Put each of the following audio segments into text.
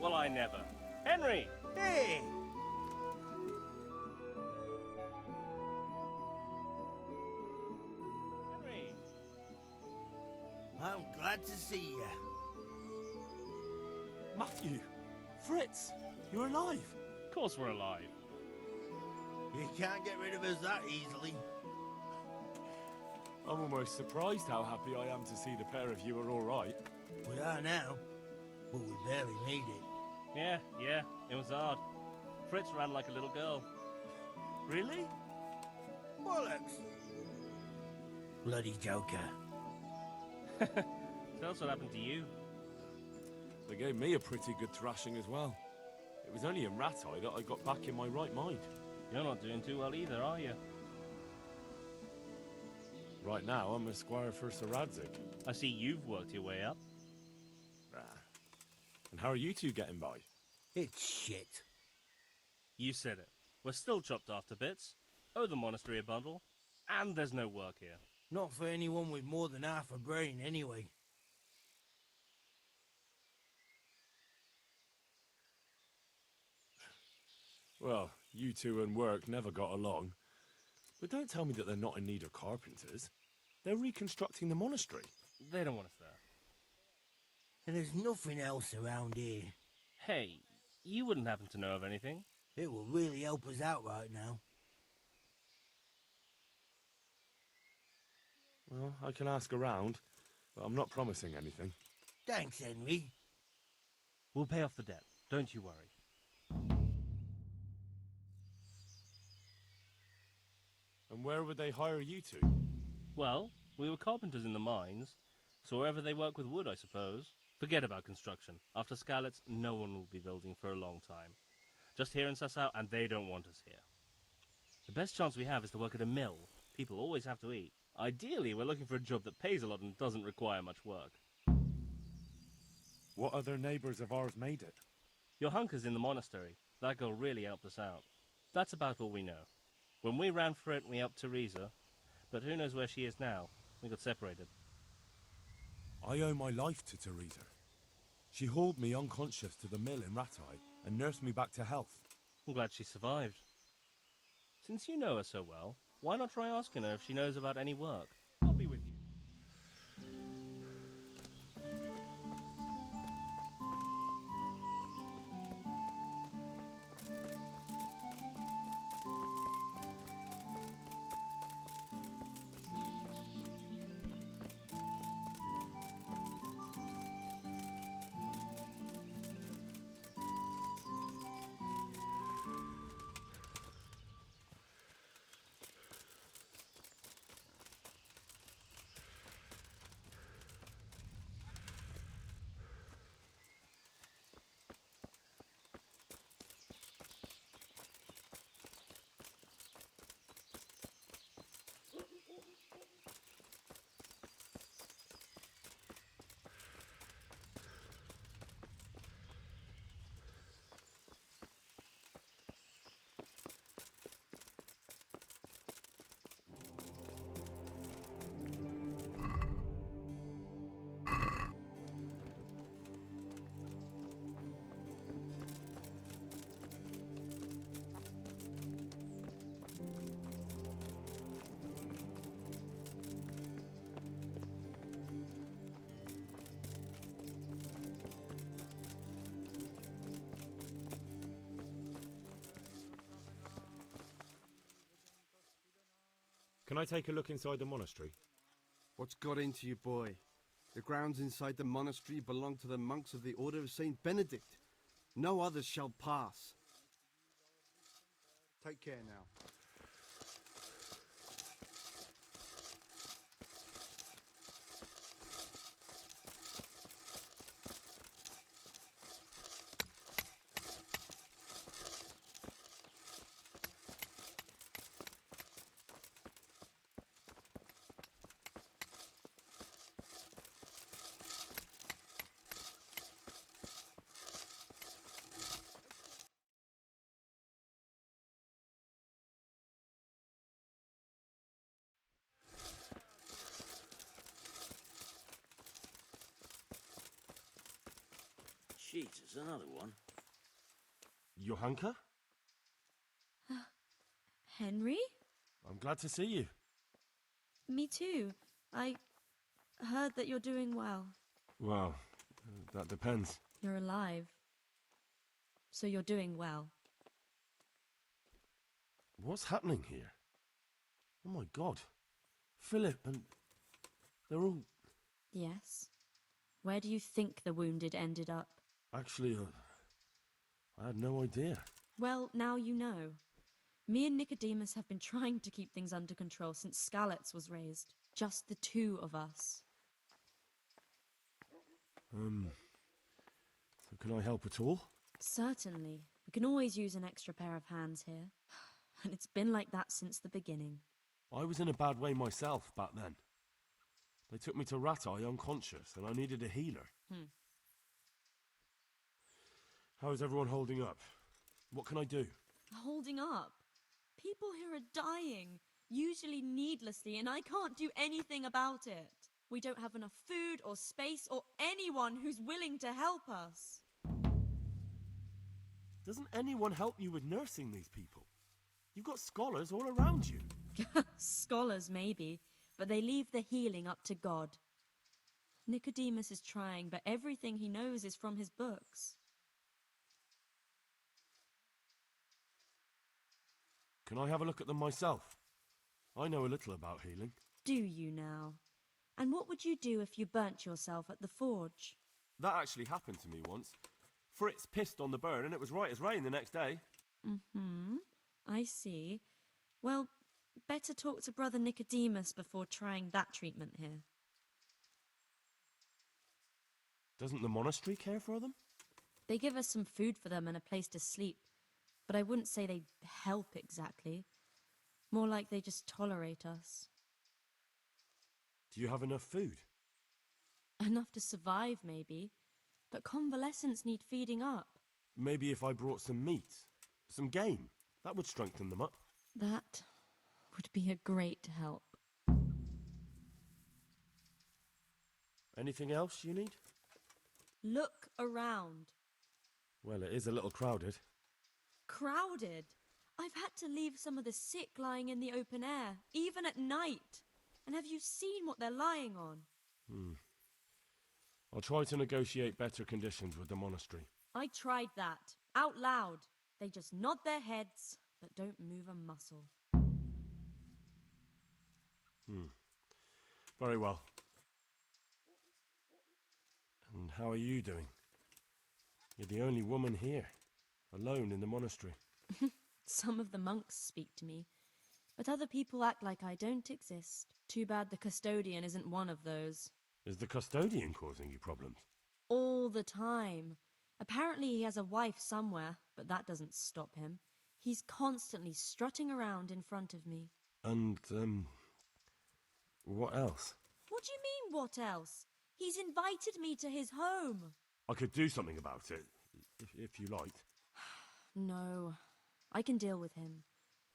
Well, I never. Henry! Hey! Henry! I'm glad to see you. Matthew! Fritz! You're alive! Of course we're alive. You can't get rid of us that easily. I'm almost surprised how happy I am to see the pair of you are all right. We are now, but we barely made it. Yeah, it was hard. Fritz ran like a little girl. Really? Bollocks! Bloody Joker. Tell us what happened to you. They gave me a pretty good thrashing as well. It was only in Rat-Eye that I got back in my right mind. You're not doing too well either, are you? Right now, I'm a squire for Sir Radzig. I see you've worked your way up. And how are you two getting by? It's shit. You said it. We're still chopped off to bits. Owe the monastery a bundle. And there's no work here. Not for anyone with more than half a brain, anyway. Well, you two and work never got along. But don't tell me that they're not in need of carpenters. They're reconstructing the monastery. They don't want us there. And there's nothing else around here. Hey, you wouldn't happen to know of anything? It will really help us out right now. Well, I can ask around, but I'm not promising anything. Thanks, Henry. We'll pay off the debt. Don't you worry. And where would they hire you two? Well, we were carpenters in the mines, so wherever they work with wood, I suppose. Forget about construction. After Skalitz, no one will be building for a long time. Just here in Sassau, and they don't want us here. The best chance we have is to work at a mill. People always have to eat. Ideally, we're looking for a job that pays a lot and doesn't require much work. What other neighbours of ours made it? Your hunker's in the monastery. That girl really helped us out. That's about all we know. When we ran for it, we helped Teresa, but who knows where she is now? We got separated. I owe my life to Teresa. She hauled me unconscious to the mill in Rat-Eye and nursed me back to health. I'm glad she survived. Since you know her so well, why not try asking her if she knows about any work? I'll be with you. Can I take a look inside the monastery? What's got into you, boy? The grounds inside the monastery belong to the monks of the Order of Saint Benedict. No others shall pass. Take care now. Jesus, another one. Johanka? Henry? I'm glad to see you. Me too. I heard that you're doing well. Well, that depends. You're alive. So you're doing well. What's happening here? Oh my god. Philip and... they're all... Yes. Where do you think the wounded ended up? Actually, I had no idea. Well, now you know. Me and Nicodemus have been trying to keep things under control since Skalitz was raised. Just the two of us. So can I help at all? Certainly. We can always use an extra pair of hands here. And it's been like that since the beginning. I was in a bad way myself back then. They took me to Ratai unconscious, and I needed a healer. How is everyone holding up? What can I do? Holding up? People here are dying, usually needlessly, and I can't do anything about it. We don't have enough food or space or anyone who's willing to help us. Doesn't anyone help you with nursing these people? You've got scholars all around you. Scholars, maybe, but they leave the healing up to God. Nicodemus is trying, but everything he knows is from his books. Can I have a look at them myself? I know a little about healing. Do you now? And what would you do if you burnt yourself at the forge? That actually happened to me once. Fritz pissed on the burn and it was right as rain the next day. I see. Well, better talk to Brother Nicodemus before trying that treatment here. Doesn't the monastery care for them? They give us some food for them and a place to sleep, but I wouldn't say they help exactly. More like they just tolerate us. Do you have enough food? Enough to survive, maybe, but convalescents need feeding up. Maybe if I brought some meat, some game, that would strengthen them up. That would be a great help. Anything else you need? Look around. Well, it is a little crowded. Crowded? I've had to leave some of the sick lying in the open air, even at night. And have you seen what they're lying on? I'll try to negotiate better conditions with the monastery. I tried that, out loud. They just nod their heads, but don't move a muscle. Very well. And how are you doing? You're the only woman here, alone in the monastery. Some of the monks speak to me, but other people act like I don't exist. Too bad the custodian isn't one of those. Is the custodian causing you problems? All the time. Apparently he has a wife somewhere, but that doesn't stop him. He's constantly strutting around in front of me. And, what else? What do you mean, what else? He's invited me to his home. I could do something about it, if you liked. No, I can deal with him.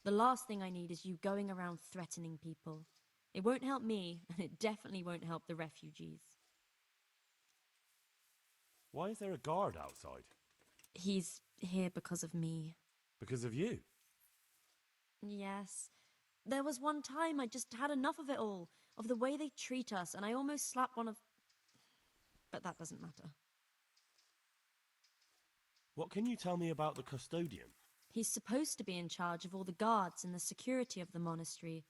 The last thing I need is you going around threatening people. It won't help me, and it definitely won't help the refugees. Why is there a guard outside? He's here because of me. Because of you? Yes. There was one time I just had enough of it all, of the way they treat us, and I almost slapped one of... But that doesn't matter. What can you tell me about the custodian? He's supposed to be in charge of all the guards and the security of the monastery.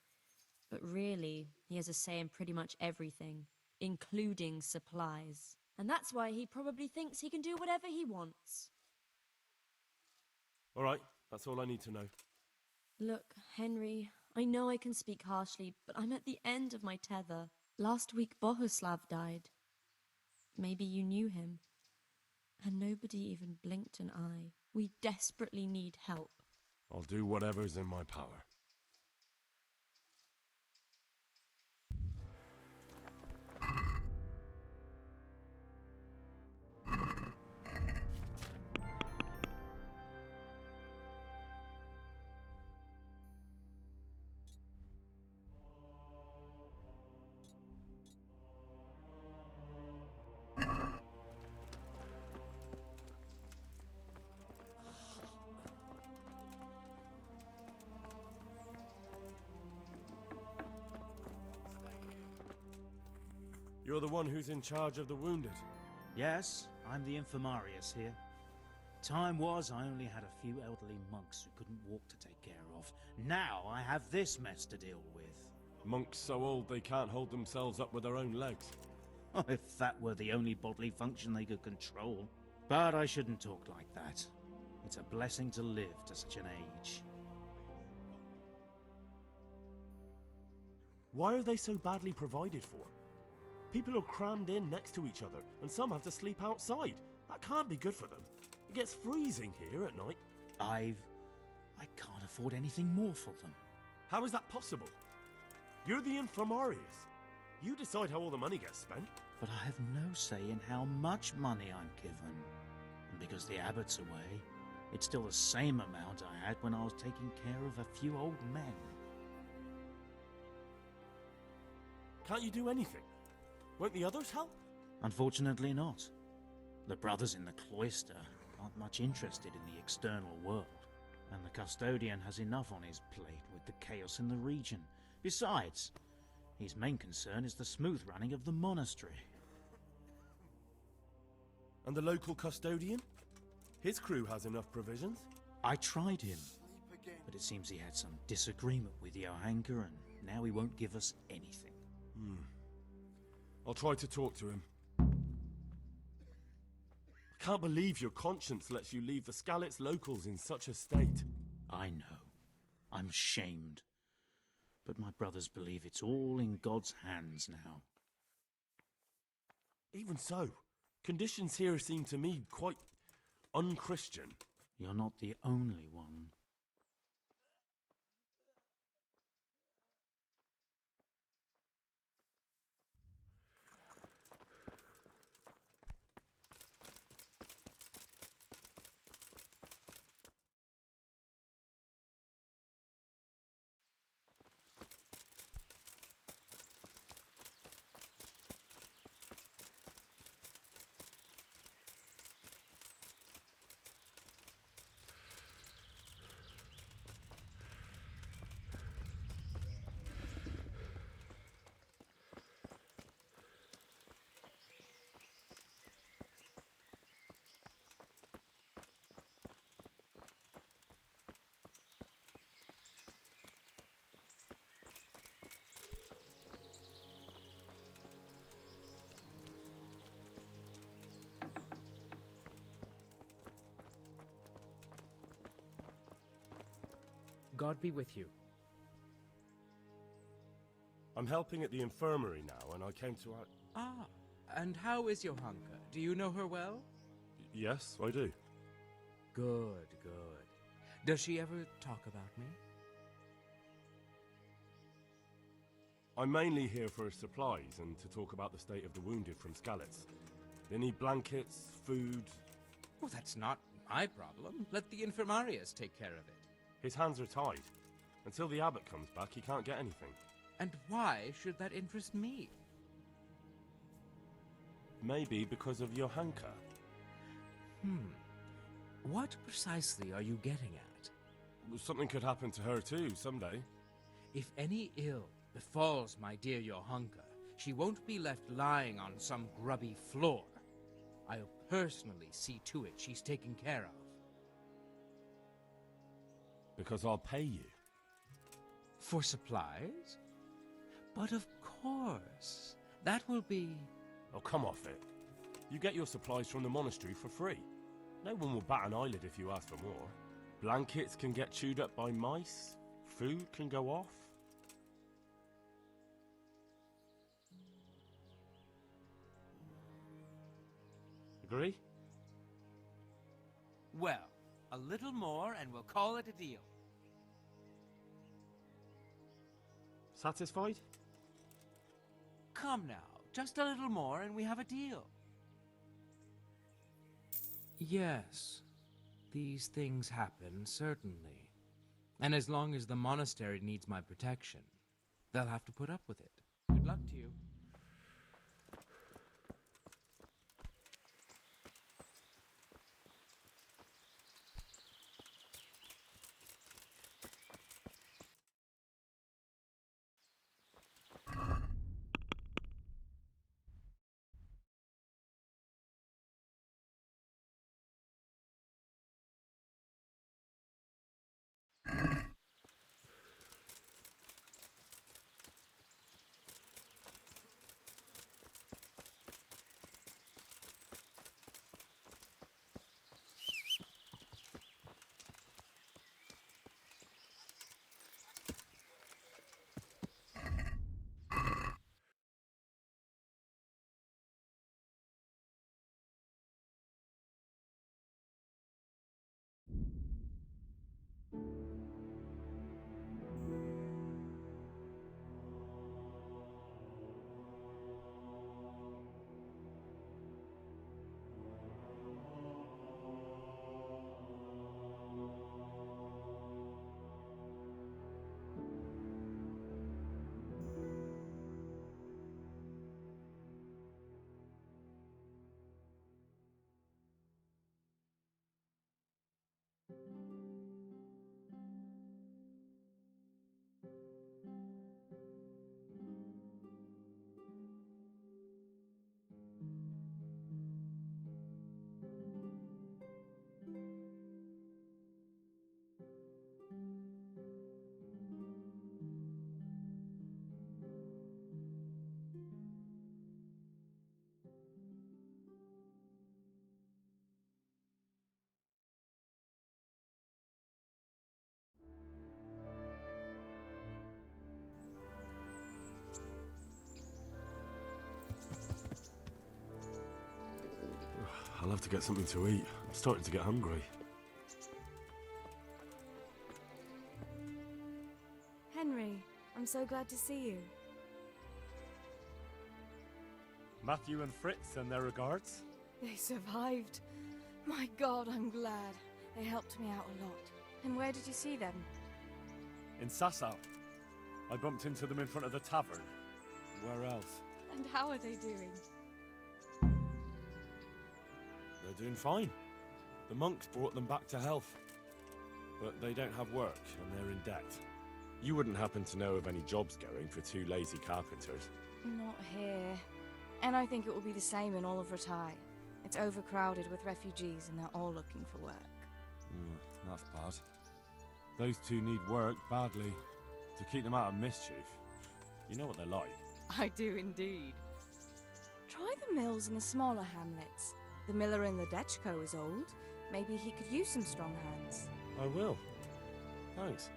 But really, he has a say in pretty much everything, including supplies. And that's why he probably thinks he can do whatever he wants. All right, that's all I need to know. Look, Henry, I know I can speak harshly, but I'm at the end of my tether. Last week, Bohuslav died. Maybe you knew him. And nobody even blinked an eye. We desperately need help. I'll do whatever's in my power. You're the one who's in charge of the wounded. Yes, I'm the infirmarius here. Time was I only had a few elderly monks who couldn't walk to take care of. Now I have this mess to deal with. Monks so old they can't hold themselves up with their own legs. If that were the only bodily function they could control. But I shouldn't talk like that. It's a blessing to live to such an age. Why are they so badly provided for? People are crammed in next to each other, and some have to sleep outside. That can't be good for them. It gets freezing here at night. I can't afford anything more for them. How is that possible? You're the infirmarius. You decide how all the money gets spent. But I have no say in how much money I'm given. And because the abbot's away, it's still the same amount I had when I was taking care of a few old men. Can't you do anything? Won't the others help? Unfortunately not. The brothers in the cloister aren't much interested in the external world, and the custodian has enough on his plate with the chaos in the region. Besides, his main concern is the smooth running of the monastery. And the local custodian? His crew has enough provisions. I tried him, but it seems he had some disagreement with Johanka, and now he won't give us anything. I'll try to talk to him. I can't believe your conscience lets you leave the Skalitz locals in such a state. I know. I'm ashamed. But my brothers believe it's all in God's hands now. Even so, conditions here seem to me quite unchristian. You're not the only one. God be with you. I'm helping at the infirmary now, and I came to... Ah, and how is Johanka? Do you know her well? Yes, I do. Good, good. Does she ever talk about me? I'm mainly here for supplies and to talk about the state of the wounded from Skalitz. They need blankets, food... Well, that's not my problem. Let the infirmarius take care of it. His hands are tied. Until the abbot comes back, he can't get anything. And why should that interest me? Maybe because of Johanka. What precisely are you getting at? Something could happen to her too, someday. If any ill befalls my dear Johanka, she won't be left lying on some grubby floor. I'll personally see to it she's taken care of. Because I'll pay you. For supplies? But of course. That will be... Oh, come off it. You get your supplies from the monastery for free. No one will bat an eyelid if you ask for more. Blankets can get chewed up by mice. Food can go off. Agree? Well, a little more and we'll call it a deal. Satisfied? Come now, just a little more and we have a deal. Yes, these things happen, certainly. And as long as the monastery needs my protection, they'll have to put up with it. Good luck to you. I'll have to get something to eat. I'm starting to get hungry. Henry, I'm so glad to see you. Matthew and Fritz send their regards. They survived. My God, I'm glad. They helped me out a lot. And where did you see them? In Sasau. I bumped into them in front of the tavern. Where else? And how are they doing? They're doing fine. The monks brought them back to health. But they don't have work, and they're in debt. You wouldn't happen to know of any jobs going for two lazy carpenters? Not here. And I think it will be the same in all of Ratai. It's overcrowded with refugees and they're all looking for work. That's bad. Those two need work badly to keep them out of mischief. You know what they're like. I do indeed. Try the mills in the smaller hamlets. The miller in the Dechko is old. Maybe he could use some strong hands. I will. Thanks.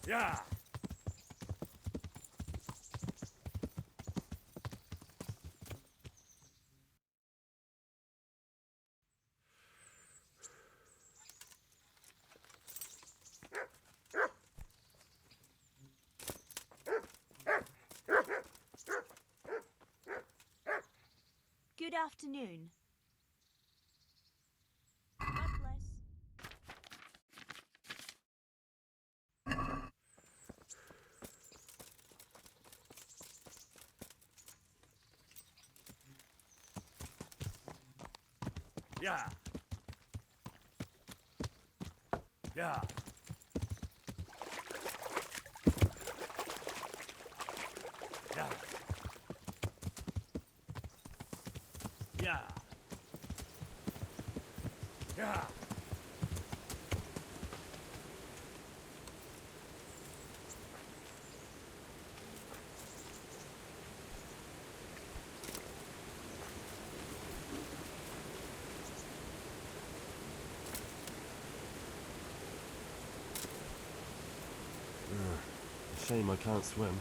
Yeah! Good afternoon. God bless. Yeah! Yeah! Yeah! Yeah! Yeah! Shame I can't swim.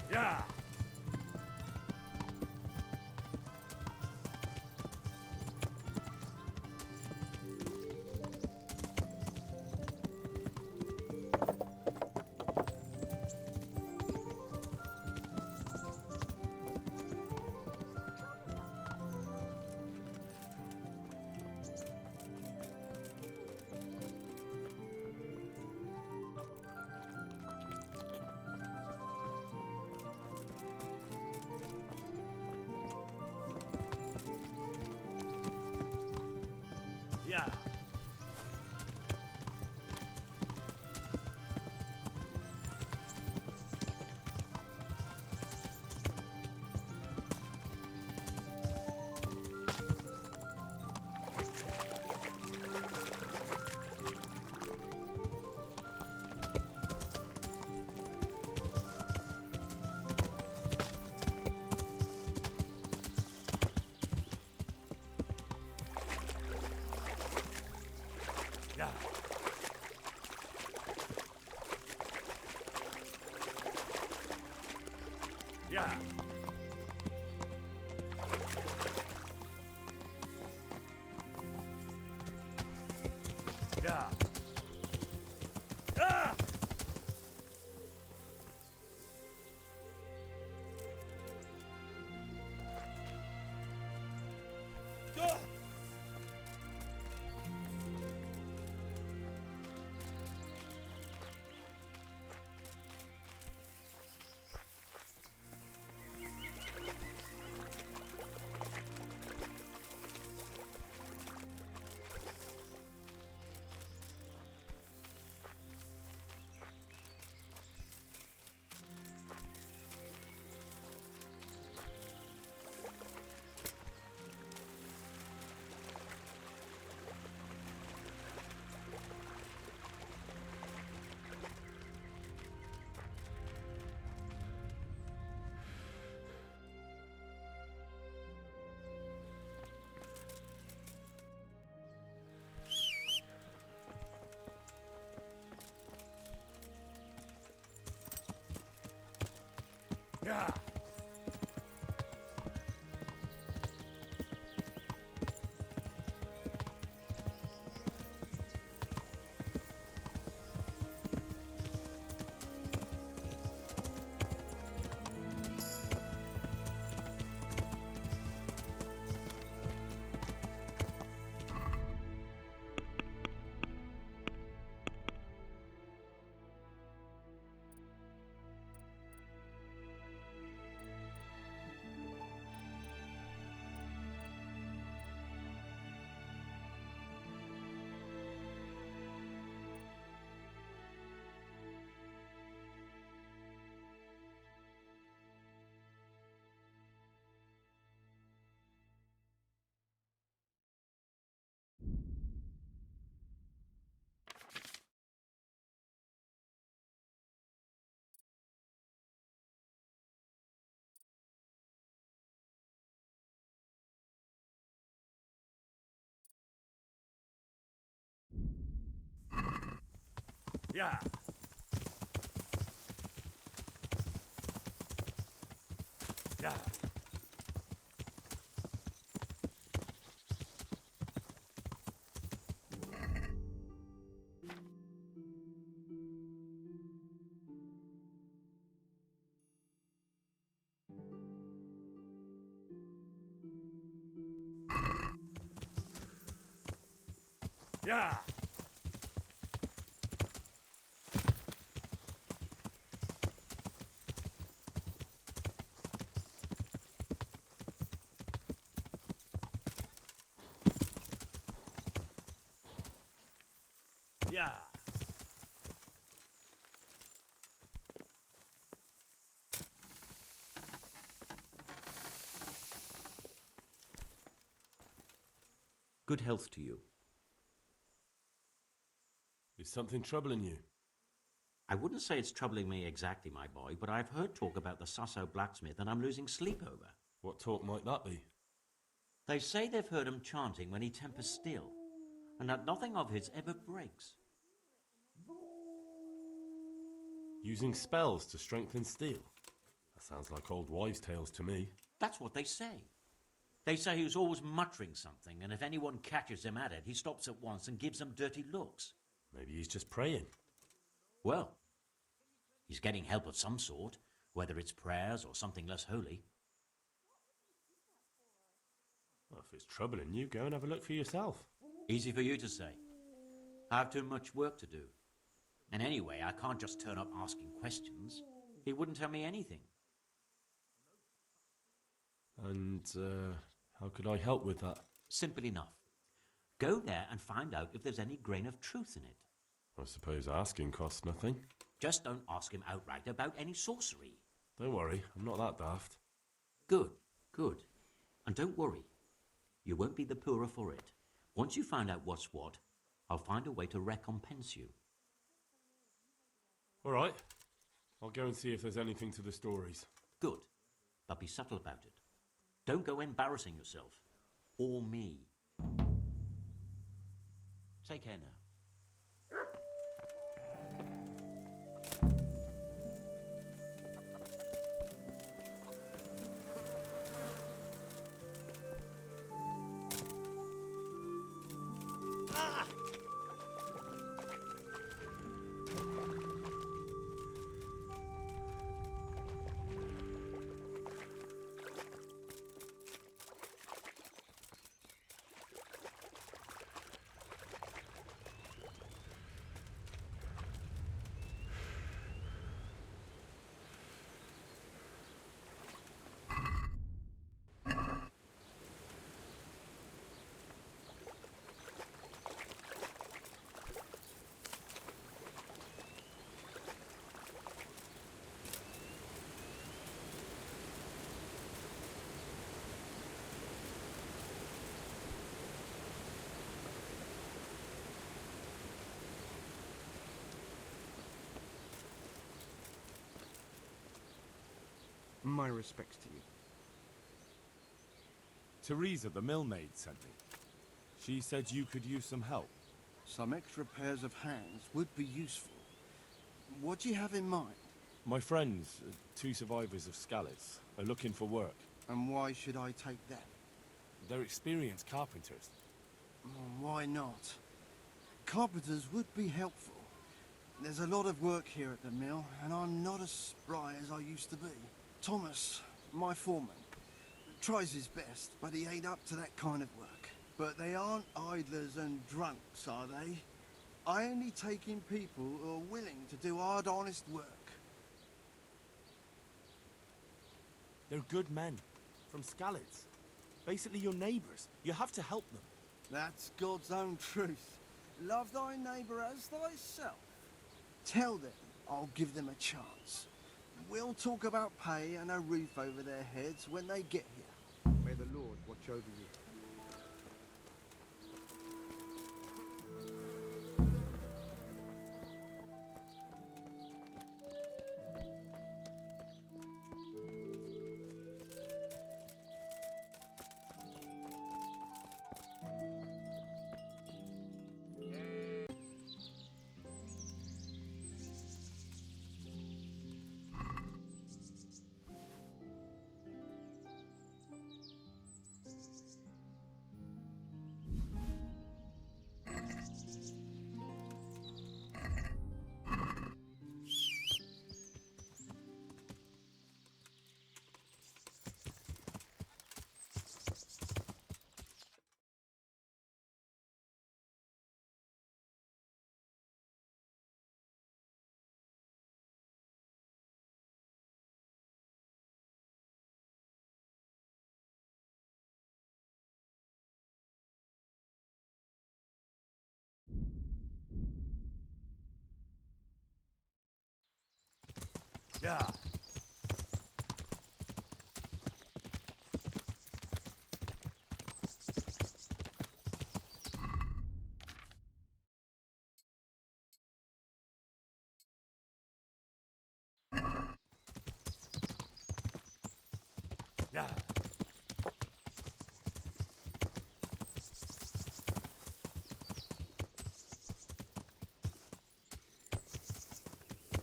Yeah! Yeah! Yeah! Yeah! Yeah. Yeah. Yeah. Yeah. Yeah. Good health to you. Is something troubling you? I wouldn't say it's troubling me exactly, my boy, but I've heard talk about the Sasso blacksmith and I'm losing sleep over. What talk might that be? They say they've heard him chanting when he tempers steel, and that nothing of his ever breaks. Using spells to strengthen steel? That sounds like old wives' tales to me. That's what they say. They say he was always muttering something, and if anyone catches him at it, he stops at once and gives them dirty looks. Maybe he's just praying. Well, he's getting help of some sort, whether it's prayers or something less holy. Well, if it's troubling you, go and have a look for yourself. Easy for you to say. I have too much work to do. And anyway, I can't just turn up asking questions. He wouldn't tell me anything. And, how could I help with that? Simple enough. Go there and find out if there's any grain of truth in it. I suppose asking costs nothing. Just don't ask him outright about any sorcery. Don't worry, I'm not that daft. Good, good. And don't worry. You won't be the poorer for it. Once you find out what's what, I'll find a way to recompense you. All right. I'll go and see if there's anything to the stories. Good. But be subtle about it. Don't go embarrassing yourself. Or me. Take care now. My respects to you. Teresa, the millmaid, sent me. She said you could use some help. Some extra pairs of hands would be useful. What do you have in mind? My friends, two survivors of Skalitz, are looking for work. And why should I take them? They're experienced carpenters. Why not? Carpenters would be helpful. There's a lot of work here at the mill, and I'm not as spry as I used to be. Thomas, my foreman, tries his best, but he ain't up to that kind of work. But they aren't idlers and drunks, are they? I only take in people who are willing to do hard, honest work. They're good men. From Skalitz. Basically your neighbours. You have to help them. That's God's own truth. Love thy neighbour as thyself. Tell them I'll give them a chance. We'll talk about pay and a roof over their heads when they get here. May the Lord watch over you. Yeah. Yeah.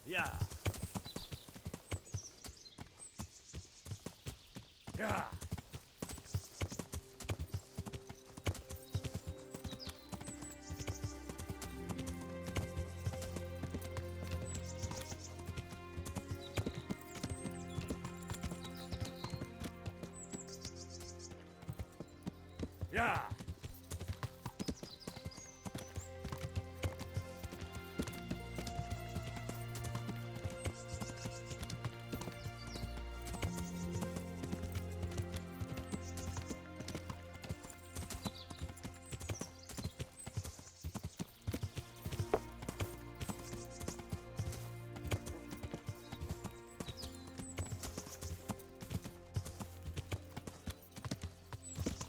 Yeah. Yeah. Yeah.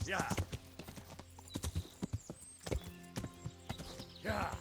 Yeah. Yeah.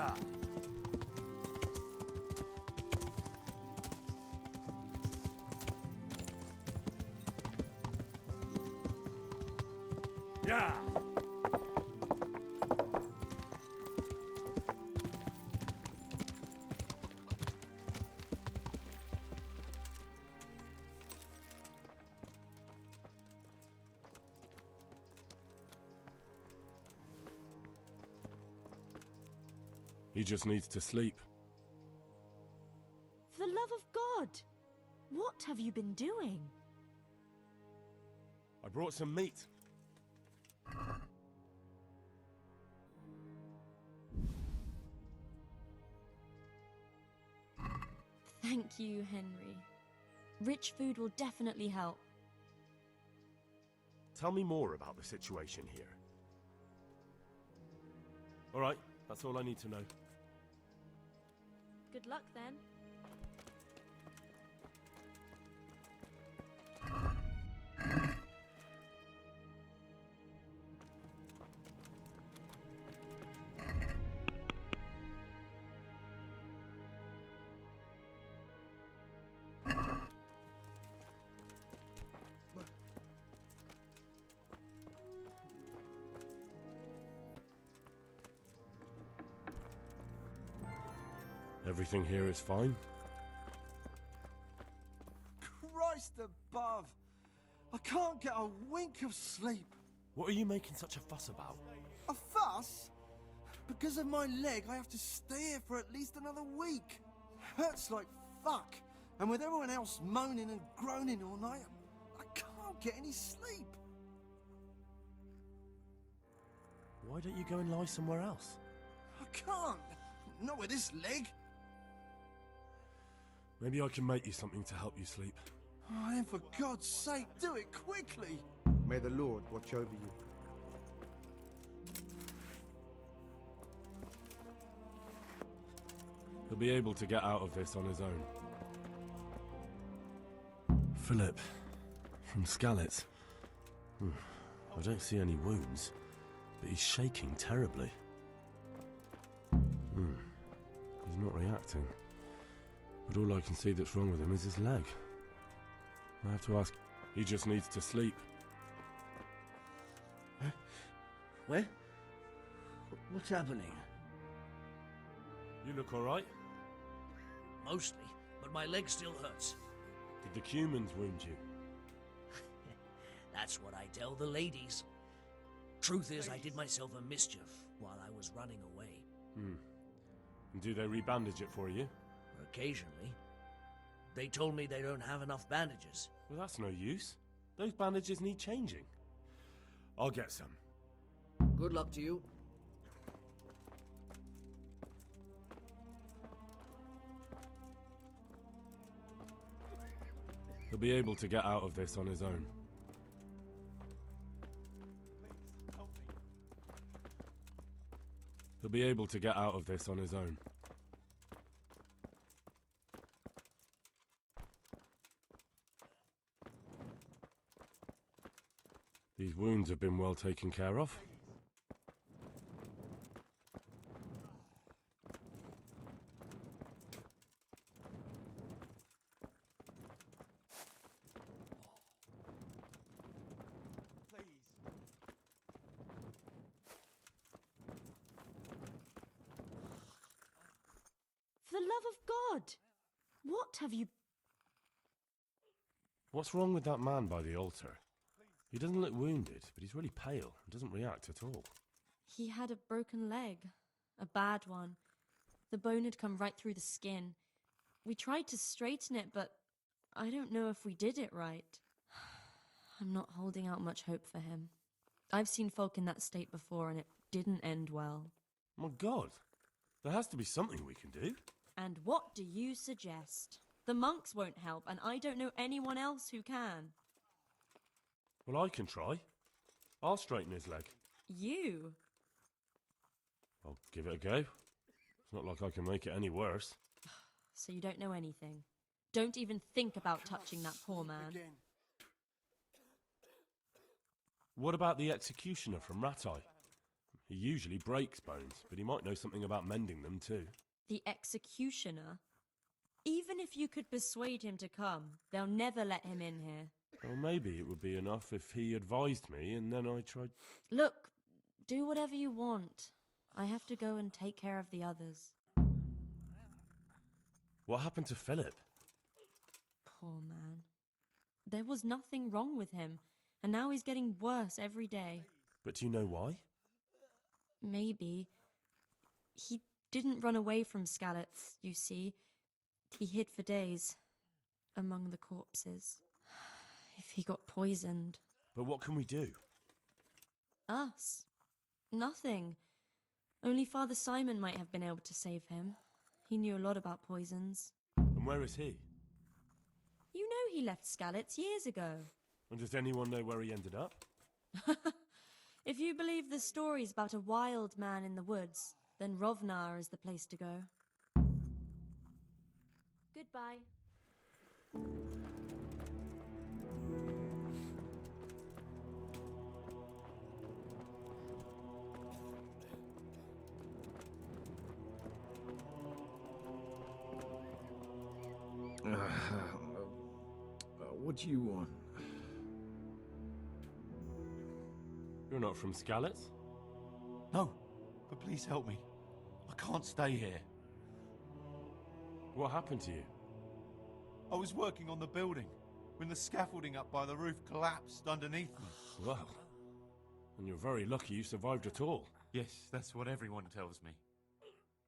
Yeah. Yeah. He just needs to sleep. For the love of God! What have you been doing? I brought some meat. Thank you, Henry. Rich food will definitely help. Tell me more about the situation here. All right, that's all I need to know. Good luck then. Everything here is fine? Christ above! I can't get a wink of sleep. What are you making such a fuss about? A fuss? Because of my leg, I have to stay here for at least another week. Hurts like fuck. And with everyone else moaning and groaning all night, I can't get any sleep. Why don't you go and lie somewhere else? I can't. Not with this leg. Maybe I can make you something to help you sleep. Oh, then for God's sake, do it quickly. May the Lord watch over you. He'll be able to get out of this on his own. Philip, from Skalitz. I don't see any wounds, but he's shaking terribly. He's not reacting. But all I can see that's wrong with him is his leg. I have to ask... He just needs to sleep. Where? What's happening? You look alright? Mostly, but my leg still hurts. Did the humans wound you? That's what I tell the ladies. Truth is, I did myself a mischief while I was running away. And do they rebandage it for you? Occasionally. They told me they don't have enough bandages. Well, that's no use. Those bandages need changing. I'll get some. Good luck to you. He'll be able to get out of this on his own. He'll be able to get out of this on his own. These wounds have been well taken care of. For the love of God! What have you... What's wrong with that man by the altar? He doesn't look wounded, but he's really pale and doesn't react at all. He had a broken leg. A bad one. The bone had come right through the skin. We tried to straighten it, but I don't know if we did it right. I'm not holding out much hope for him. I've seen folk in that state before, and it didn't end well. My God, there has to be something we can do. And what do you suggest? The monks won't help, and I don't know anyone else who can. Well, I can try. I'll straighten his leg. You? I'll give it a go. It's not like I can make it any worse. So you don't know anything? Don't even think about touching that poor man. Again. What about the executioner from Ratai? He usually breaks bones, but he might know something about mending them too. The executioner? Even if you could persuade him to come, they'll never let him in here. Well, maybe it would be enough if he advised me and then I tried... Look, do whatever you want. I have to go and take care of the others. What happened to Philip? Poor man. There was nothing wrong with him, and now he's getting worse every day. But do you know why? Maybe. He didn't run away from Skalitz, you see. He hid for days, among the corpses. If he got poisoned. But what can we do? Us? Nothing. Only Father Simon might have been able to save him. He knew a lot about poisons. And where is he? You know he left Skalitz years ago. And does anyone know where he ended up? If you believe the stories about a wild man in the woods, then Rovnar is the place to go. Goodbye. What do you want? You're not from Skalitz? No, but please help me. I can't stay here. What happened to you? I was working on the building when the scaffolding up by the roof collapsed underneath me. Well, and you're very lucky you survived at all. Yes, that's what everyone tells me.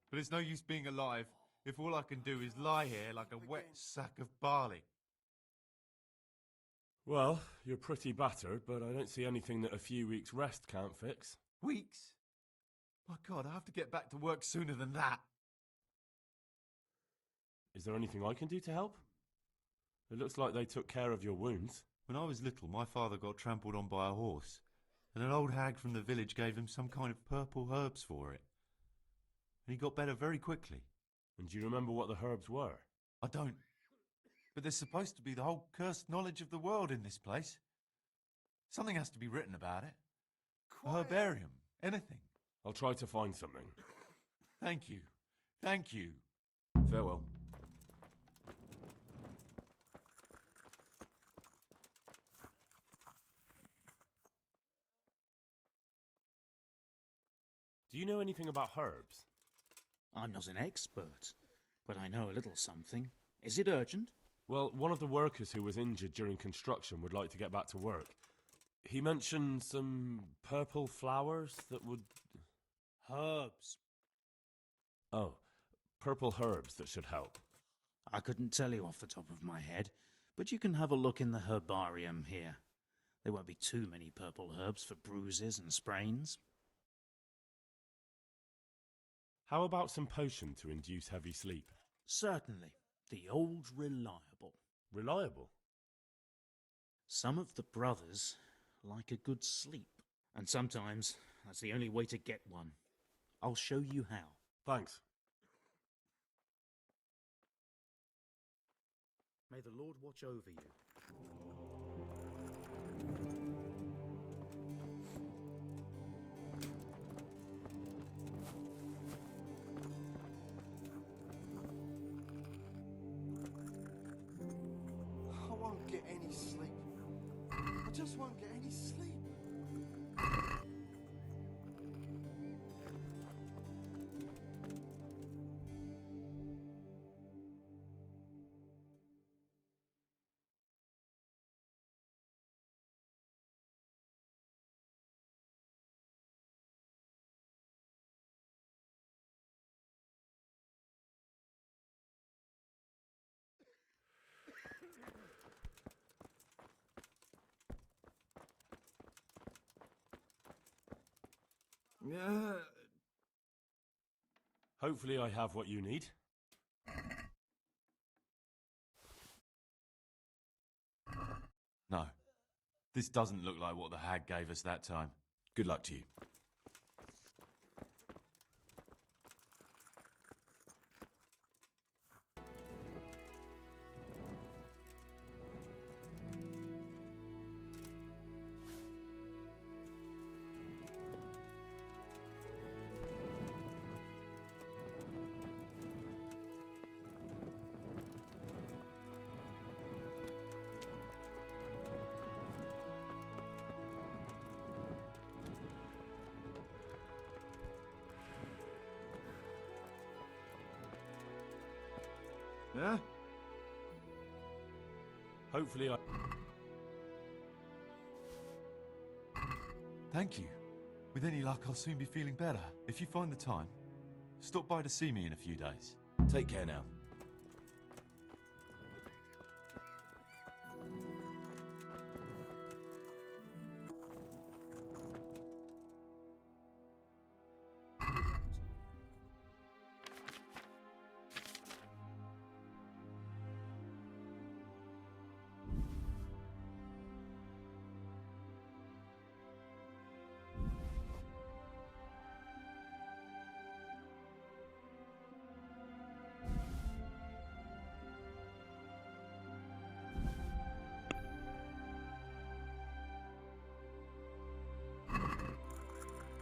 But it's no use being alive if all I can do is lie here like a wet sack of barley. Well, you're pretty battered, but I don't see anything that a few weeks' rest can't fix. Weeks? My God, I have to get back to work sooner than that. Is there anything I can do to help? It looks like they took care of your wounds. When I was little, my father got trampled on by a horse, and an old hag from the village gave him some kind of purple herbs for it. And he got better very quickly. And do you remember what the herbs were? I don't. But there's supposed to be the whole cursed knowledge of the world in this place. Something has to be written about it. A herbarium. Anything. I'll try to find something. Thank you. Thank you. Farewell. Do you know anything about herbs? I'm not an expert, but I know a little something. Is it urgent? Well, one of the workers who was injured during construction would like to get back to work. He mentioned some purple flowers that would... Herbs. Oh, purple herbs that should help. I couldn't tell you off the top of my head, but you can have a look in the herbarium here. There won't be too many purple herbs for bruises and sprains. How about some potion to induce heavy sleep? Certainly. The old reliable. Reliable? Some of the brothers like a good sleep, and sometimes that's the only way to get one. I'll show you how. Thanks. May the Lord watch over you. I won't get any sleep. I just won't get any sleep. Hopefully I have what you need. No. This doesn't look like what the hag gave us that time. Good luck to you. Huh? Hopefully I... Thank you. With any luck, I'll soon be feeling better. If you find the time, stop by to see me in a few days. Take care now.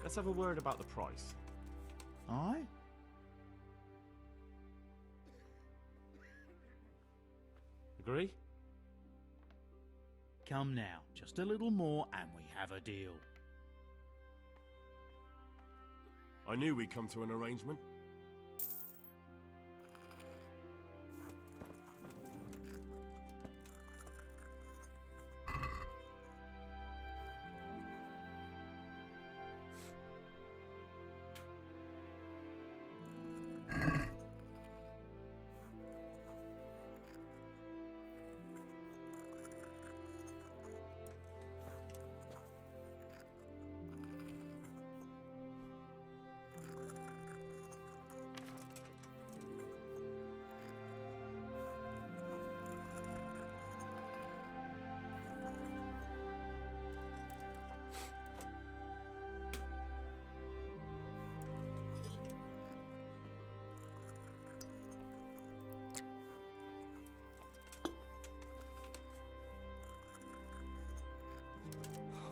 Let's have a word about the price. Aye? Agree? Come now, just a little more and we have a deal. I knew we'd come to an arrangement.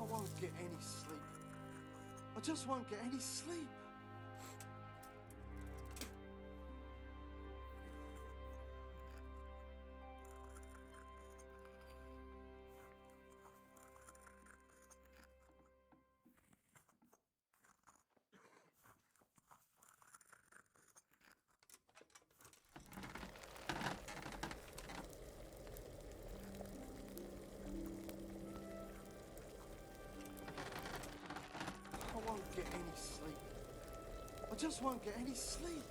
I won't get any sleep. I just won't get any sleep. I won't get any sleep. I just won't get any sleep.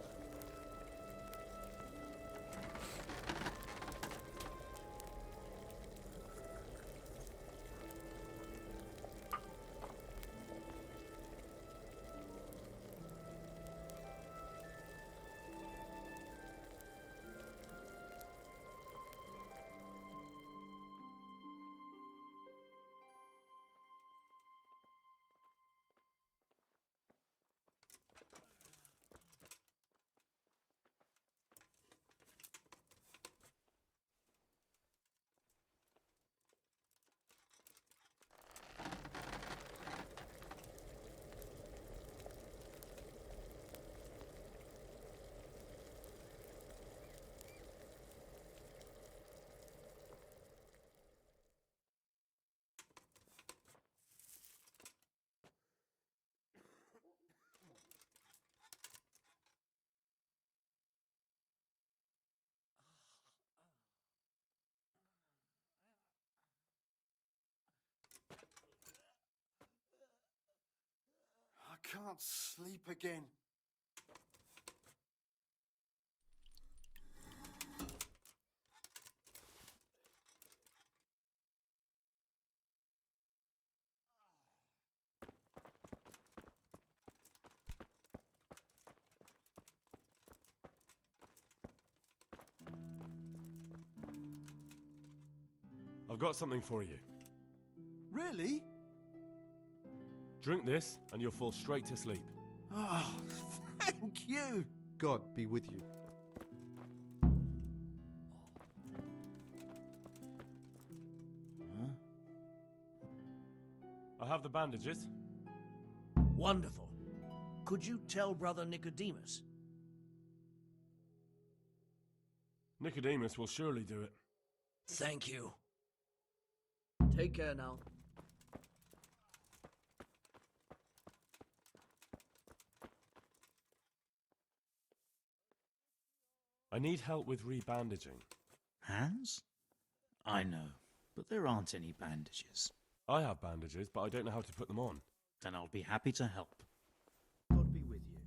I can't sleep again. I've got something for you. Really? Drink this, and you'll fall straight to sleep. Oh, thank you. God be with you. I have the bandages. Wonderful. Could you tell Brother Nicodemus? Nicodemus will surely do it. Thank you. Take care now. I need help with rebandaging. Hands? I know, but there aren't any bandages. I have bandages, but I don't know how to put them on. Then I'll be happy to help. God be with you.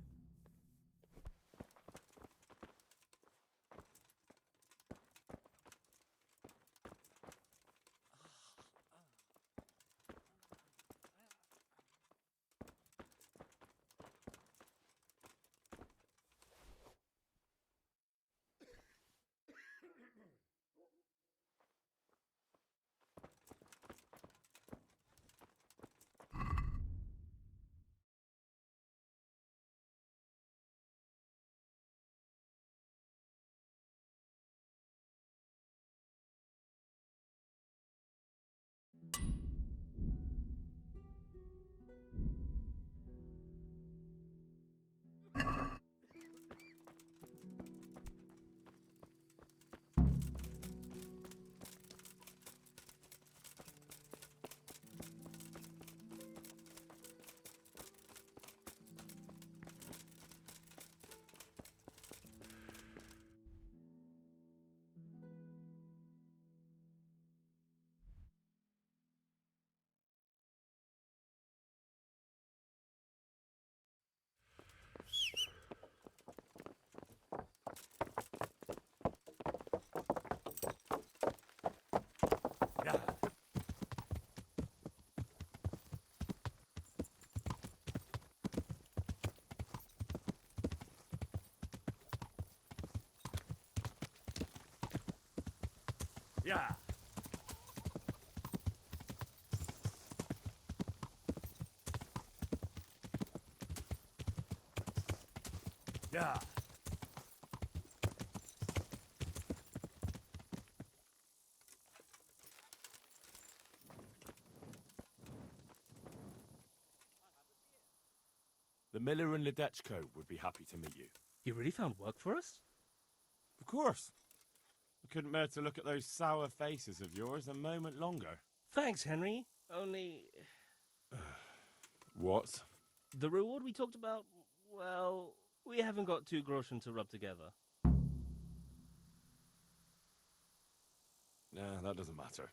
Yeah. Yeah. The miller and Ledechko would be happy to meet you. You really found work for us? Of course. I couldn't bear to look at those sour faces of yours a moment longer. Thanks, Henry. Only... What? The reward we talked about, well, we haven't got 2 groschen to rub together. Nah, that doesn't matter.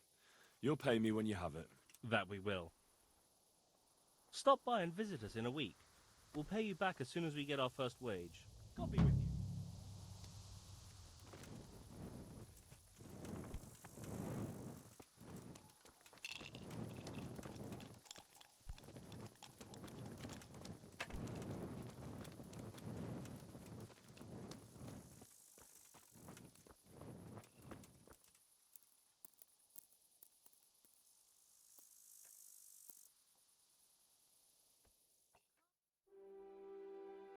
You'll pay me when you have it. That we will. Stop by and visit us in a week. We'll pay you back as soon as we get our first wage. God be with you.